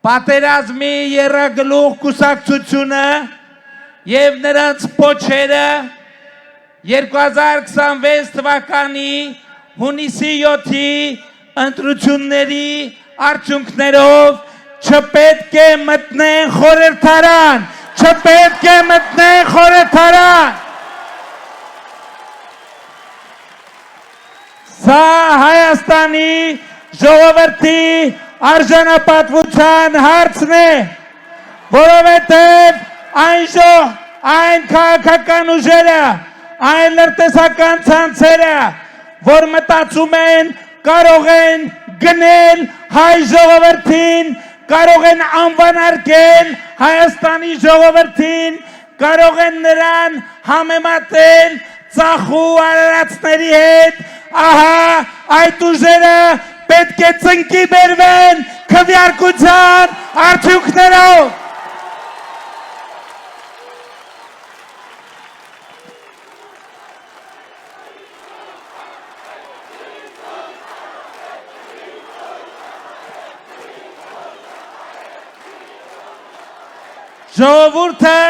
պատերազմի եռագլուխ կուսակցությունը և նրանց պոչերը 2026 թվականի հունիսի 7-ի ընտրությունների արդյունքներով չպետք է մտնեն խորհրդարան, չպետք է մտնեն խորհրդարան։ Սա Հայաստանի ժողովրդի արժանապատվության հարցն է, որովհետև այն քաղաքական ուժերը, այն լրտեսական ցանցերը, որ մտածում են կարող են գնել հայ ժողովրդին, կարող են անվանարկել Հայաստանի ժողովրդին, կարող են նրան համեմատել ծախու արարածների հետ, ահա այդ ուժերը պետք է ծնկի բերվեն քվեարկության արդյունքներով։ Ժողովուրդը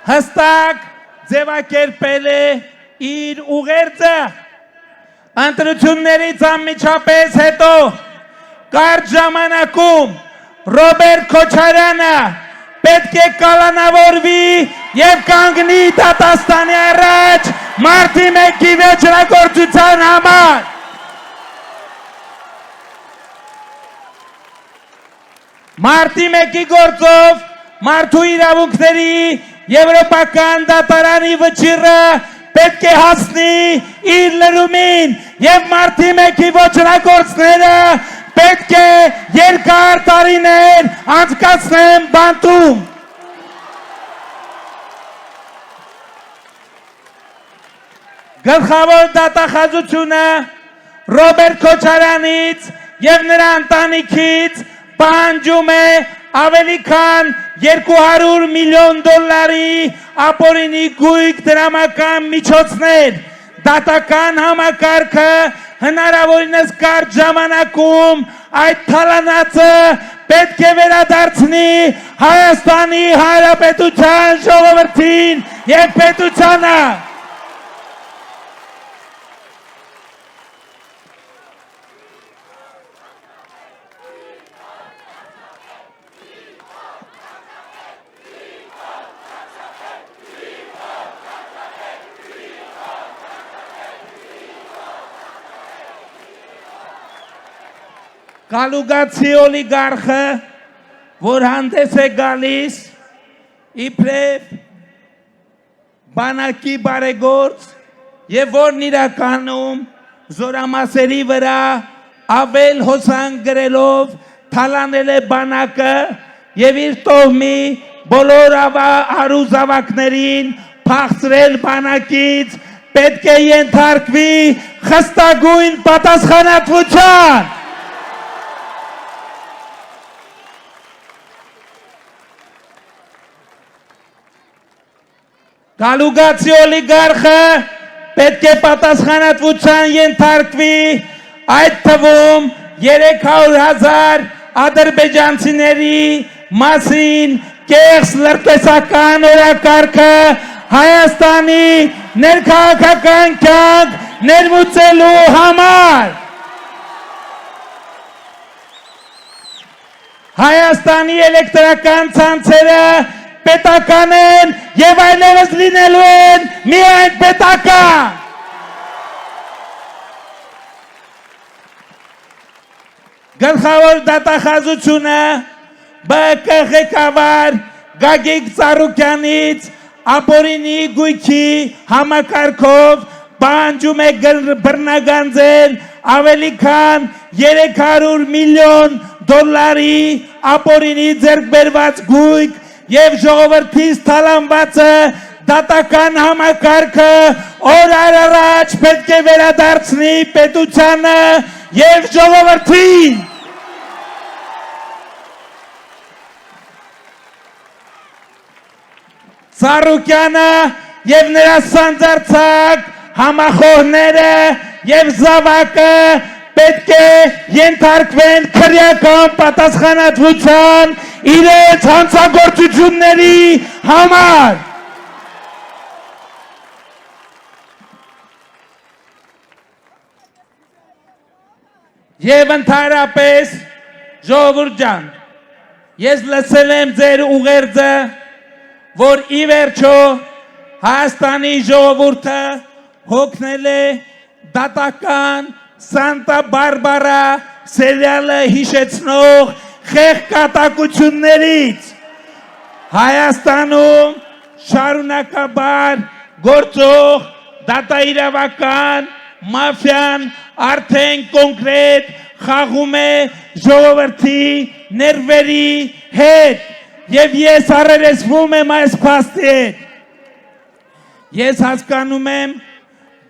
հստակ ձևակերպել է իր ուղերձը, ընտրություններից անմիջապես հետո կարճ ժամանակում Ռոբերտ Քոչարյանը պետք է կալանավորվի և կանգնի դատաստանի առաջ մարտի 1-ի վեճրագործության համար։ Մարտի 1-ի գործով մարդու իրավունքների եվրոպական դատարանի վճիռը պետք է հասնի իր լրումին և մարտի 1-ի ոճրագործները պետք է երկար տարիներ անցկացնեն բանտում։ Գլխավոր դատախազությունը Ռոբերտ Քոչարյանից և նրա ընտանիքից պահանջում է ավելի քան $200 միլիոն ապօրինի գույք դրամական միջոցներ, դատական համակարգը հնարավորինս կարճ ժամանակում այդ թալանածը պետք է վերադարձնի Հայաստանի Հանրապետության ժողովրդին և պետությանը։ Կալուգացի օլիգարխը, որ հանդես է գալիս իբրև բանակի բարեգործ և որն իրականում զորամասերի վրա ավել հոսանք գրելով թալանել է բանակը և իր տոհմի բոլոր հարուզավակներին փախցրել բանակից, պետք է ենթարկվի խստագույն պատասխանատվության։ Կալուգացի օլիգարխը պետք է պատասխանատվության ենթարկվի, այդ թվում 300,000 ադրբեջանցիների մասին կեղծ լրտեսական օրակարգը Հայաստանի ներքաղաքական կյանք ներմուծելու համար։ Հայաստանի էլեկտրական ցանցերը պետական են և այլևս լինելու են միայն պետական։ Գլխավոր դատախազությունը ԲԿ ղեկավար Գագիկ Ծառուկյանից ապօրինի գույքի համակարգով պահանջում է բռնագանձել ավելի քան $300 միլիոն ապօրինի ձեռքբերված գույք և ժողովրդից թալանվածը դատական համակարգը օրար առաջ պետք է վերադարձնի պետությանը և ժողովրդին։ Ծառուկյանը և նրա սանձարձակ համախոհները և զավակը պետք է ենթարկվեն քրեական պատասխանատվության իրենց հանցագործությունների համար։ Եվ ընդհանրապես ժողովուրդ ջան, ես լսել եմ ձեր ուղերձը, որ ի վերջո Հայաստանի ժողովուրդը հոգնել է դատական Սանտա Բարբարա սերիալը հիշեցնող խեղճատակություններից։ Հայաստանում շարունակաբար գործող դատաիրավական մաֆիան արդեն կոնկրետ խաղում է ժողովրդի ներվերի հետ եւ ես առերեսվում եմ այս փաստի հետ։ Ես հասկանում եմ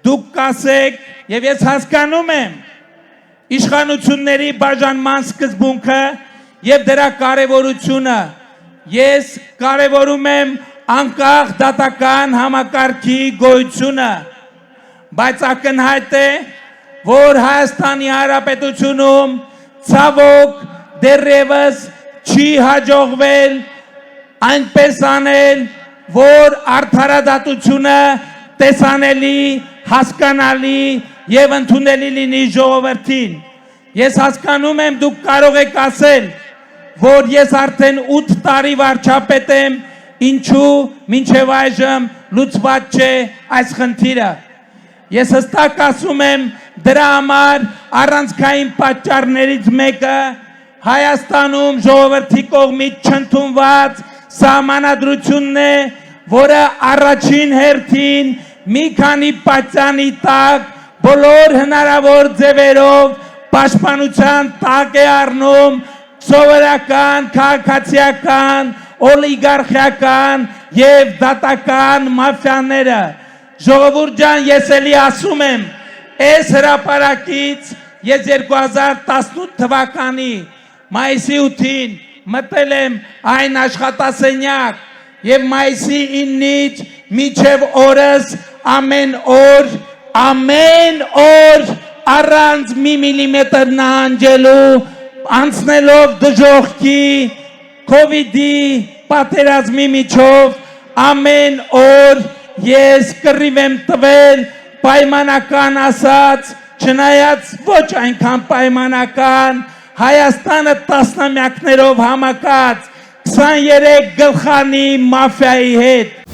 դուք կասեք եւ ես հասկանում եմ իշխանությունների բաժանման սկզբունքը եւ դրա կարեւորությունը։ Ես կարեւորում եմ անկախ դատական համակարգի գոյությունը, բայց ակնհայտ է, որ Հայաստանի Հանրապետությունում ցավոք դեռևս չի հաջողվել այնպես անել, որ արդարադատությունը տեսանելի, հասկանալի եւ ընդունելի լինի ժողովրդին։ Ես հասկանում եմ դուք կարող եք ասել, որ ես արդեն 8 տարի վարչապետ եմ, ինչու մինչև այժմ լուծված չէ այս խնդիրը։ Ես հստակ ասում եմ դրա համար առանցքային պատճառներից մեկը Հայաստանում ժողովրդի կողմից չընդունված սահմանադրությունն է, որը առաջին հերթին մի քանի պատճանի տակ բոլոր հնարավոր ձևերով պաշտպանության տակ է առնում սովորական, քաղաքացիական, օլիգարխիական եւ դատական մաֆիաները։ Ժողովուրդ ջան, ես էլի ասում եմ, այս հրապարակից ես 2018 թվականի մայիսի 8-ին մտել եմ այն աշխատասենյակ եւ մայիսի 9-ից մինչև օրս ամեն օր առանց մի միլիմետր նահանջելու անցնելով դժոխքի, կովիդի, պատերազմի միջով ամեն օր ես կռիվ եմ տվել պայմանական ասած, չնայած ոչ այնքան պայմանական, Հայաստանը տասնամյակներով համակած 23 գլխանի մաֆիայի հետ։